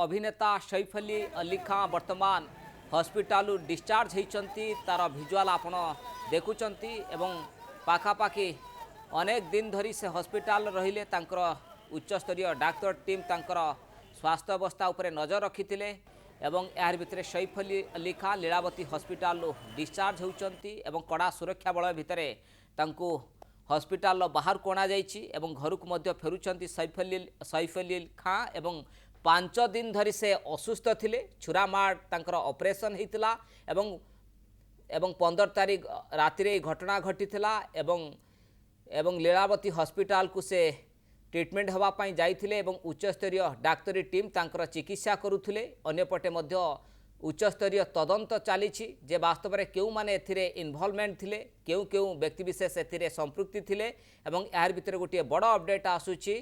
अभिनेता सैफ अली खान वर्तमान hospital discharge होती तार भिजुआल आपण देखुंट एवं पाखापाखि अनेक दिन धरी से हॉस्पिटल रहिले उच्चस्तरीय डाक्तर टीम तांकर स्वास्थ्य अवस्था उपरे नजर रखिथिले एवं यार भितर सैफ अली खान लीलावती हॉस्पिटल डिस्चार्ज होती एवं कड़ा सुरक्षा बल भितर तांको हॉस्पिटल बाहर को एवं घर को मध्य फेरुचंती सैफ अली खान एवं 5 दिन धरी से असुस्थ थिले छुरामाड़ तांकर ऑपरेशन होता एवं 15 तारीख राति रे घटना घटी एवं लीलावती हॉस्पिटल को से ट्रीटमेंट होगापाई जाइथिले एवं उच्चस्तरीय डाक्तरी टीम तांकर चिकित्सा करुथिले अन्यपटे मध्य उच्चस्तरीय तदंत चली जे वास्तव में क्यों माने एथिरे इन्वॉल्वमेंट थिले क्यों व्यक्तिविशेष एथिरे संपृक्ति थिले एवं यार भितर गोटे बड़ अपडेट आसुची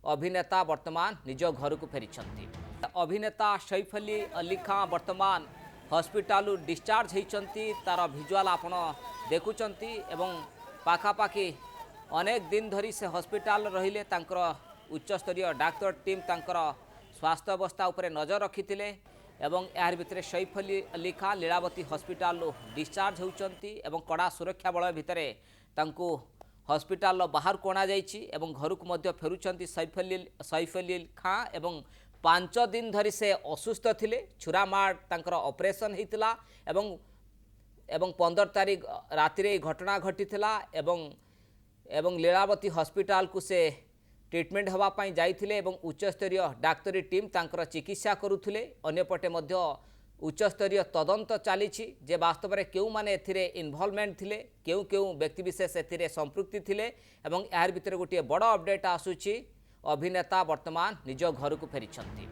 अभिनेता वर्तमान निज घर को फेरिछंती। अभिनेता सैफ अली खान वर्तमान हॉस्पिटल डिस्चार्ज होती तार भिजुआल आपण देखुंट एवं पाखापाखि अनेक दिन धरी से हॉस्पिटल रहिले उच्चस्तरीय डाक्तर टीम तांकर स्वास्थ्य अवस्था उपरे नजर रखिथिले एवं यार भितर सैफ अली खान लीलावती हॉस्पिटल डिस्चार्ज होती एवं कड़ा सुरक्षा बल भितर तांको हॉस्पिटल बाहर को एवं घर को मध्य फेरुचंती सैफ अली खान एवं 5 दिन धरी से असुस्थ थिले छुरामाड़ तांकर ऑपरेशन होता एवं 15 तारीख राति रे घटना घटी एवं लीलावती हॉस्पिटल को से ट्रीटमेंट होगापाई जाइथिले एवं उच्चस्तरीय डाक्तरी टीम तांकर चिकित्सा करुथिले अन्यपटे मध्य उच्चस्तरीय तदंत चली जे वास्तव में क्यों माने एथिरे इन्वॉल्वमेंट थिले क्यों व्यक्तिविशेष एथिरे संपृक्ति थिले एवं यार भितर गोटे बड़ अपडेट आसुची अभिनेता वर्तमान निज घर को फेरिछंती।